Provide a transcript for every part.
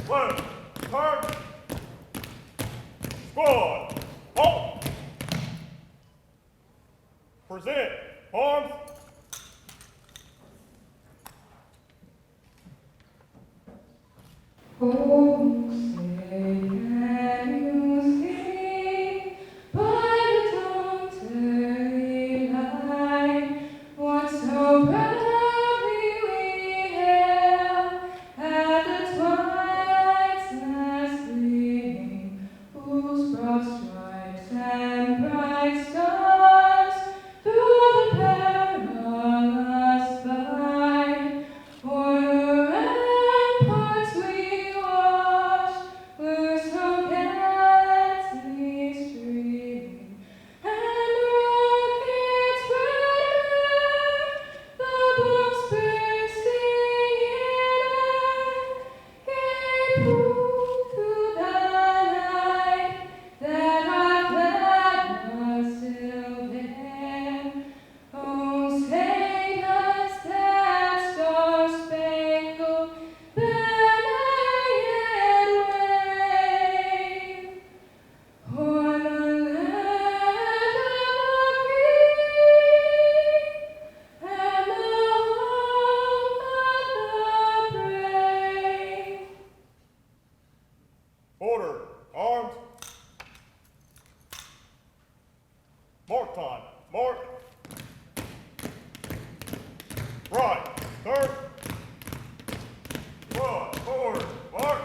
left, turn, squad, halt, present, arms, oh, say can you see by the dawn's early light what so proudly we hailed at the twilight's last gleaming, whose broad stripes and bright stars through the perilous fight o'er the ramparts we watched were so gallantly streaming, and rockets brighter, the bombs bursting in air, gave proof through the night that our flag was still there. Oh, say does that star-spangled banner yet wave o'er the land of the free and the home of the brave? order, arms, mark time, mark, right, turn, squad, forward, mark.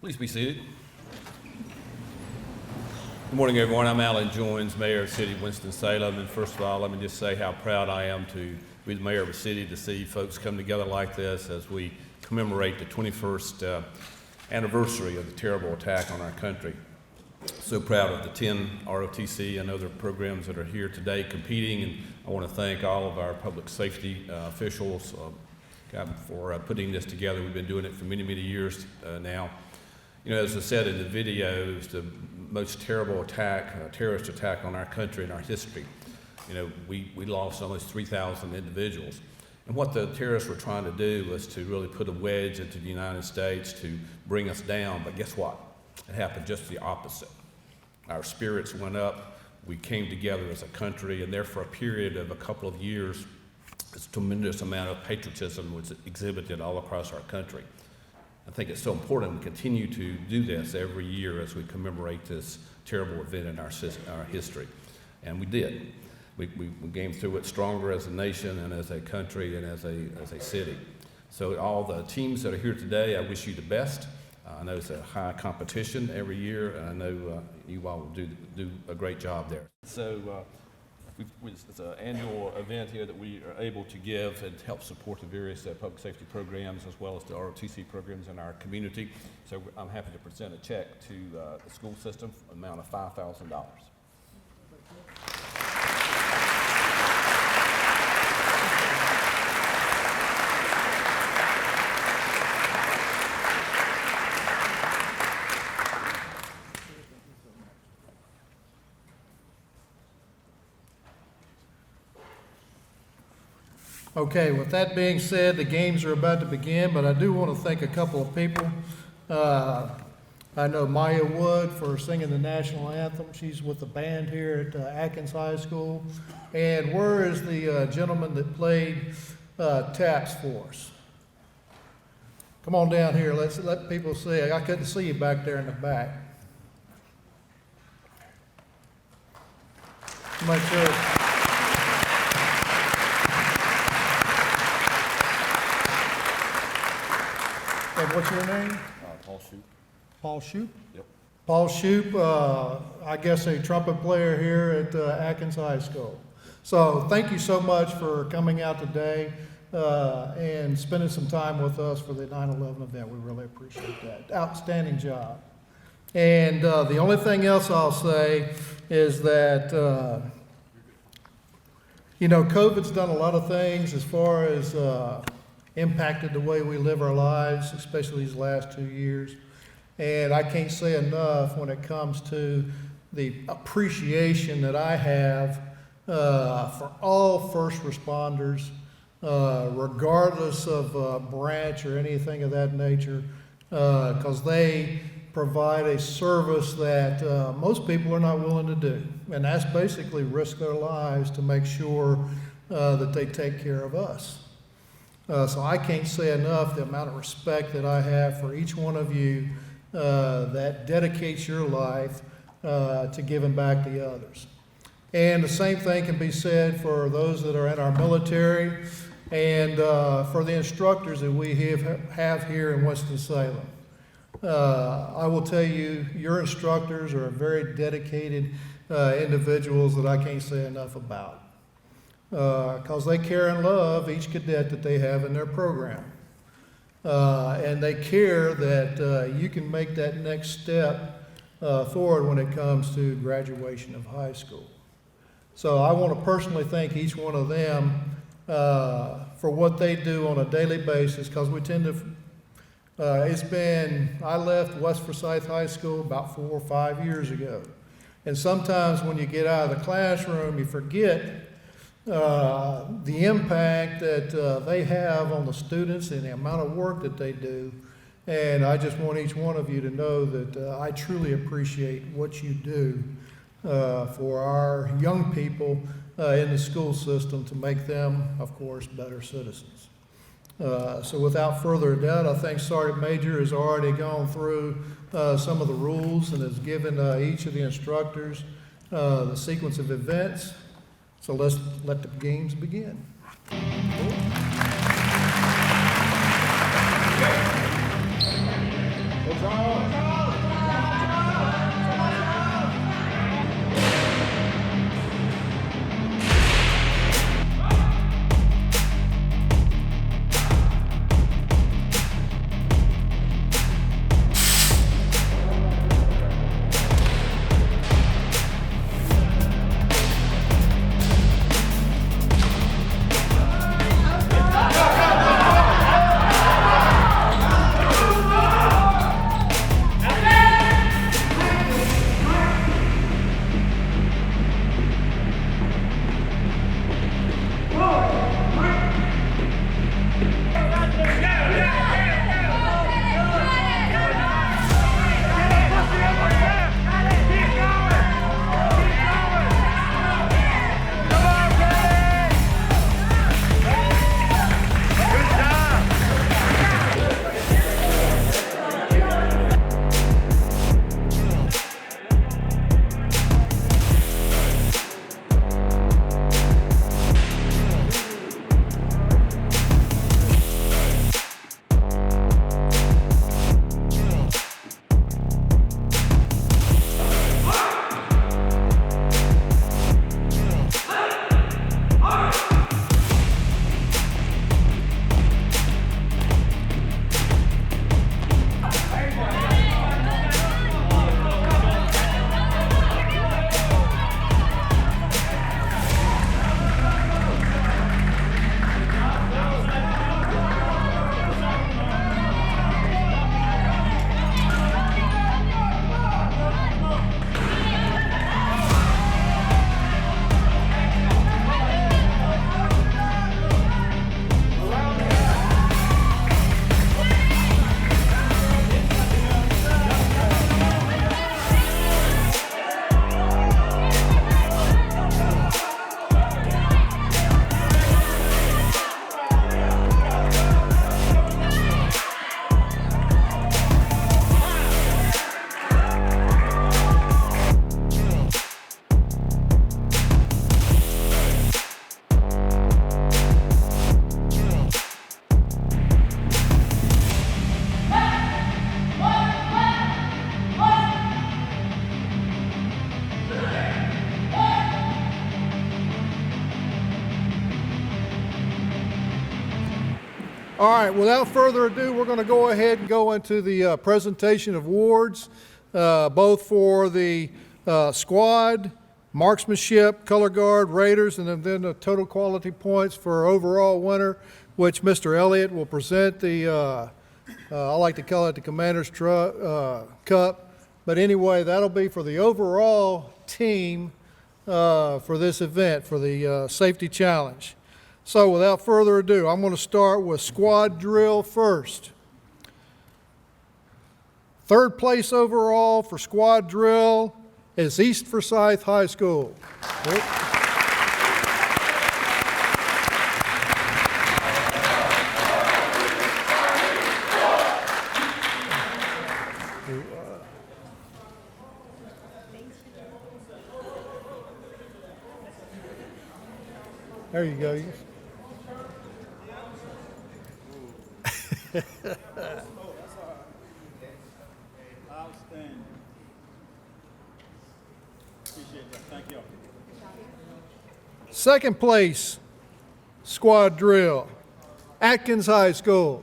Please be seated. Good morning, everyone. I'm Alan Joins, Mayor of the City of Winston-Salem. And first of all, let me just say how proud I am to be the mayor of a city, to see folks come together like this as we commemorate the 21st anniversary of the terrible attack on our country. So proud of the 10 ROTC and other programs that are here today competing. And I want to thank all of our public safety officials for putting this together. We've been doing it for many, many years now. You know, as I said in the video, it was the most terrible attack, terrorist attack on our country in our history. You know, we lost almost 3,000 individuals. And what the terrorists were trying to do was to really put a wedge into the United States to bring us down. But guess what? It happened just the opposite. Our spirits went up. We came together as a country, and there for a period of a couple of years, this tremendous amount of patriotism was exhibited all across our country. I think it's so important we continue to do this every year as we commemorate this terrible event in our history. And we did. We came through it stronger as a nation and as a country and as a city. So all the teams that are here today, I wish you the best. I know it's a high competition every year, and I know you all will do a great job there. So it's an annual event here that we are able to give and help support the various public safety programs as well as the ROTC programs in our community. So I'm happy to present a check to the school system for an amount of $5,000. Okay, with that being said, the games are about to begin, but I do want to thank a couple of people. I know Maya Wood for singing the national anthem. She's with the band here at Atkins High School. And where is the gentleman that played taps for us? Come on down here. Let people see. I couldn't see you back there in the back. Make sure. And what's your name? Paul Shoup. Paul Shoup? Yep. Paul Shoup, I guess a trumpet player here at Atkins High School. So thank you so much for coming out today and spending some time with us for the 9/11 event. We really appreciate that. Outstanding job. And the only thing else I'll say is that, COVID's done a lot of things as far as impacted the way we live our lives, especially these last 2 years. And I can't say enough when it comes to the appreciation that I have for all first responders, regardless of branch or anything of that nature, because they provide a service that most people are not willing to do. And that's basically risk their lives to make sure that they take care of us. So I can't say enough the amount of respect that I have for each one of you that dedicates your life to giving back to others. And the same thing can be said for those that are in our military and for the instructors that we have here in Winston-Salem. I will tell you, your instructors are very dedicated individuals that I can't say enough about. Because they care and love each cadet that they have in their program. And they care that you can make that next step forward when it comes to graduation of high school. So I want to personally thank each one of them for what they do on a daily basis, because we tend to, I left West Forsyth High School about 4 or 5 years ago. And sometimes when you get out of the classroom, you forget the impact that they have on the students and the amount of work that they do. And I just want each one of you to know that I truly appreciate what you do for our young people in the school system to make them, of course, better citizens. So without further ado, I think Sergeant Major has already gone through some of the rules and has given each of the instructors the sequence of events. So let's let the games begin. right, without further ado, we're going to go ahead and go into the presentation of awards, both for the squad, marksmanship, color guard, raiders, and then the total quality points for overall winner, which Mr. Elliott will present the, I like to call it the Commander's Cup. But anyway, that'll be for the overall team for this event, for the safety challenge. So without further ado, I'm going to start with squad drill first. Third place overall for squad drill is East Forsyth High School. There you go. Outstanding. Appreciate that. Thank you. Second place, squad drill, Atkins High School.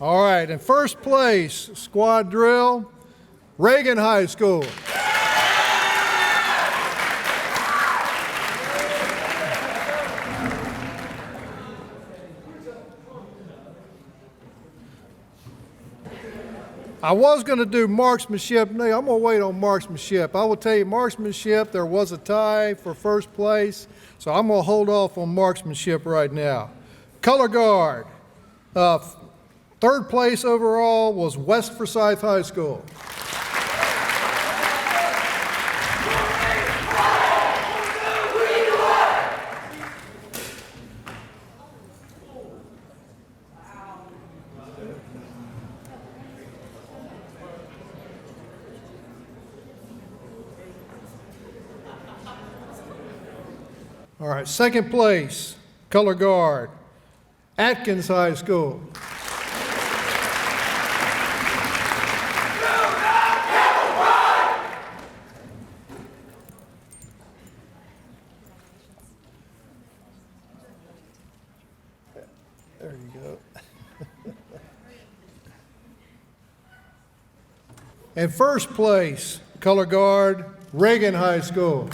All right, in first place, squad drill, Reagan High School. I was going to do marksmanship. No, I'm going to wait on marksmanship. I will tell you, marksmanship, there was a tie for first place, so I'm going to hold off on marksmanship right now. Color guard. Third place overall was West Forsyth High School. All right, second place, color guard, Atkins High School. There you go. And first place, color guard, Reagan High School.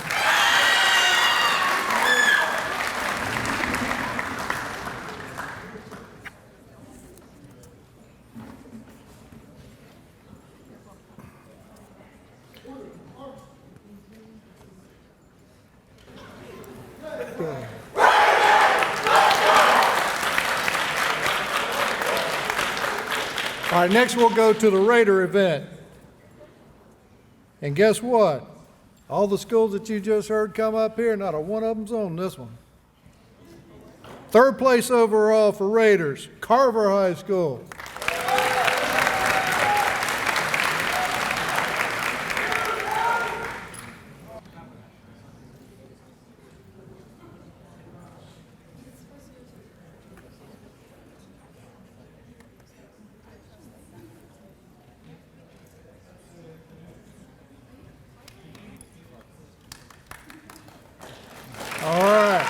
All right, next we'll go to the Raider event. And guess what? All the schools that you just heard come up here, not a one of them's on this one. Third place overall for Raiders, Carver High School. All right.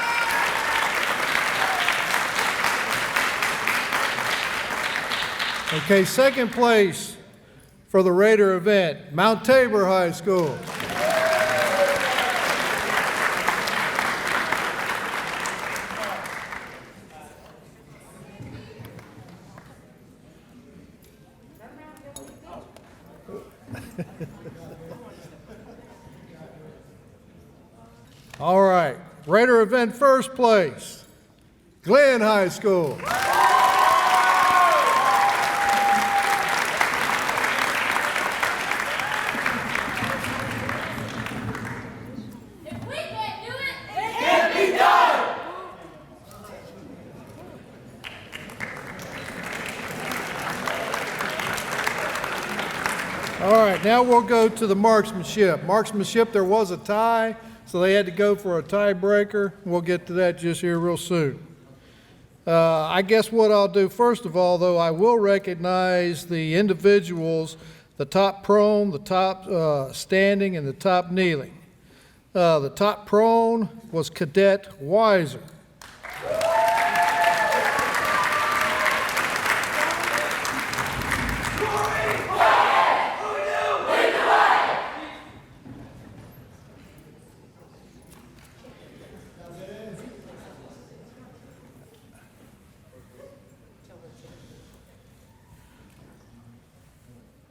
Okay, second place for the Raider event, Mount Tabor High School. All right, Raider event first place, Glenn High School. If we can't do it, it can't be done. All right, now we'll go to the marksmanship. Marksmanship, there was a tie, so they had to go for a tiebreaker. We'll get to that just here real soon. I guess what I'll do first of all, though, I will recognize the individuals, the top prone, the top standing, and the top kneeling. The top prone was Cadet Weiser.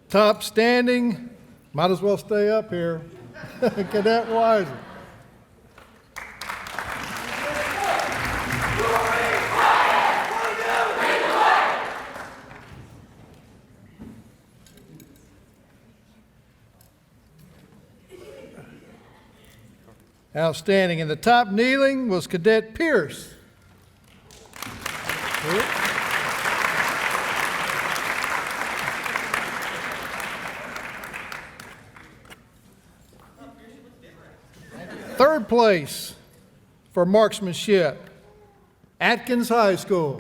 Top standing, might as well stay up here, Cadet Weiser. Outstanding. And the top kneeling was Cadet Pierce. Third place for marksmanship, Atkins High School.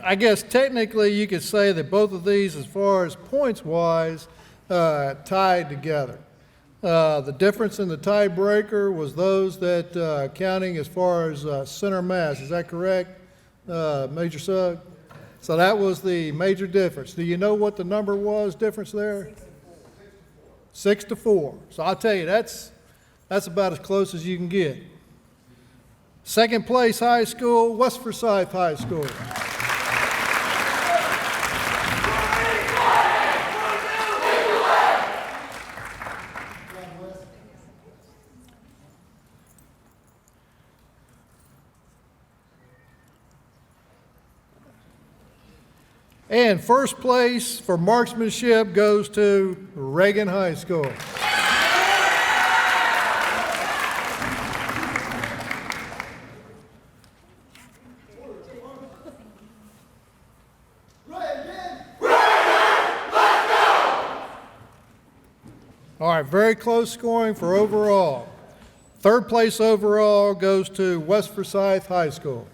I guess technically you could say that both of these, as far as points-wise, tied together. The difference in the tiebreaker was those that counting as far as center mass. Is that correct, Major Sugg? So that was the major difference. Do you know what the number was, difference there? 6 to 4. So I'll tell you, that's about as close as you can get. Second place high school, West Forsyth High School. And first place for marksmanship goes to Reagan High School. All right, very close scoring for overall. Third place overall goes to West Forsyth High School.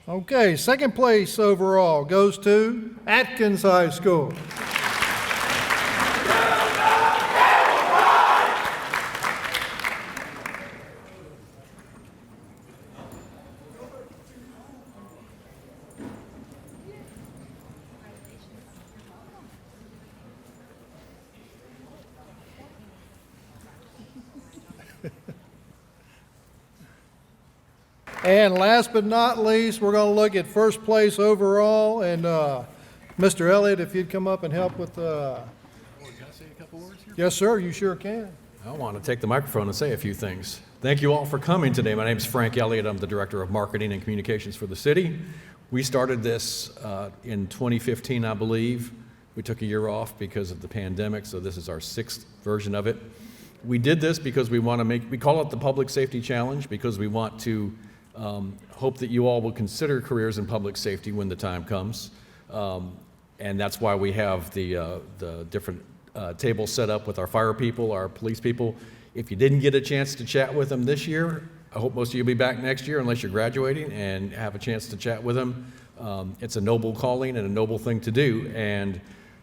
Okay, second place overall goes to Atkins High School. And last but not least, we're going to look at first place overall. And Mr. Elliott, if you'd come up and help with. Can I say a couple words here? Yes, sir, you sure can. I want to take the microphone and say a few things. Thank you all for coming today. My name is Frank Elliott. I'm the Director of Marketing and Communications for the city. We started this in 2015, I believe. We took a year off because of the pandemic, so this is our 6th version of it. We did this because we want to we call it the Public Safety Challenge because we want to hope that you all will consider careers in public safety when the time comes. And that's why we have the different tables set up with our fire people, our police people. If you didn't get a chance to chat with them this year, I hope most of you will be back next year unless you're graduating and have a chance to chat with them. It's a noble calling and a noble thing to do. And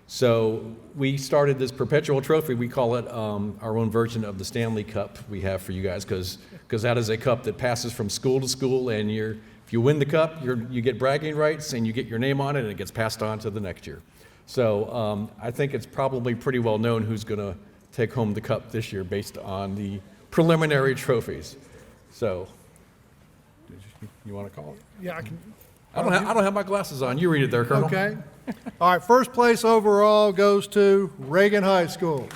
so we started this perpetual trophy. We call it our own version of the Stanley Cup we have for you guys because that is a cup that passes from school to school, and if you win the cup, you get bragging rights and you get your name on it, and it gets passed on to the next year. So I think it's probably pretty well known who's going to take home the cup this year based on the preliminary trophies. So you want to call it? Yeah, I can. I don't have my glasses on. You read it there, Colonel. Okay. All right, first place overall goes to Reagan High School.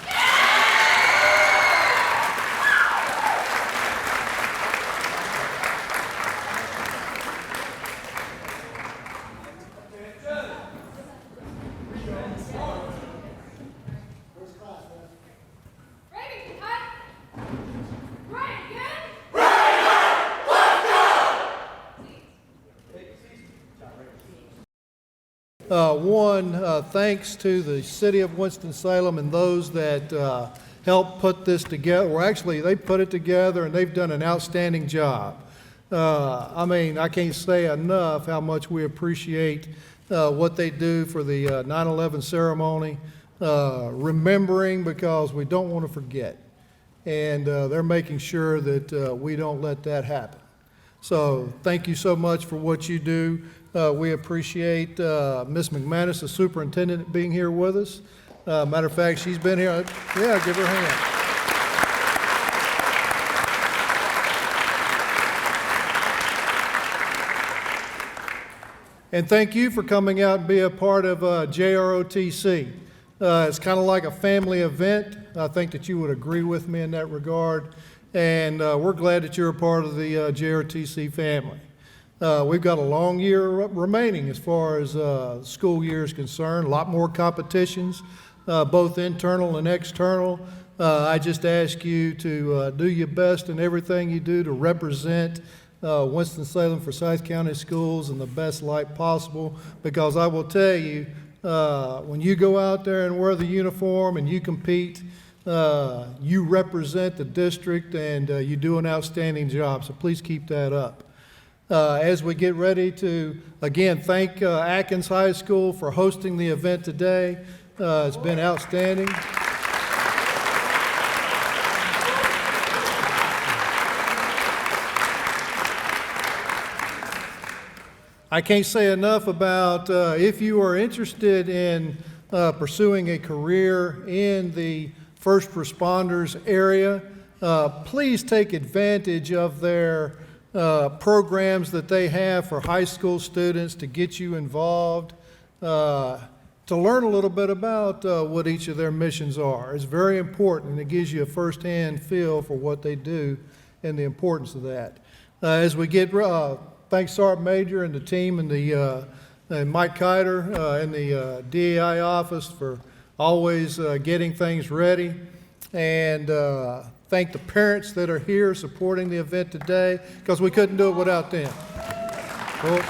Thanks to the city of Winston-Salem and those that helped put this together. Well, actually, they put it together and they've done an outstanding job. I can't say enough how much we appreciate what they do for the 9/11 ceremony, remembering because we don't want to forget. And they're making sure that we don't let that happen. So thank you so much for what you do. We appreciate Ms. McManus, the superintendent, being here with us. Matter of fact, she's been here. Yeah, give her a hand. And thank you for coming out and be a part of JROTC. It's kind of like a family event. I think that you would agree with me in that regard. And we're glad that you're a part of the JROTC family. We've got a long year remaining as far as school year is concerned. A lot more competitions, both internal and external. I just ask you to do your best in everything you do to represent Winston-Salem, Forsyth County Schools in the best light possible, because I will tell you, when you go out there and wear the uniform and you compete, you represent the district and you do an outstanding job, so please keep that up. As we get ready to, again, thank Atkins High School for hosting the event today. It's been outstanding. I can't say enough about if you are interested in pursuing a career in the first responders area, please take advantage of their programs that they have for high school students to get you involved, to learn a little bit about what each of their missions are. It's very important, and it gives you a firsthand feel for what they do and the importance of that. As we get thanks Sergeant Major and the team and and Mike Kiter in the DEI office for always getting things ready. And thank the parents that are here supporting the event today, because we couldn't do it without them. Well,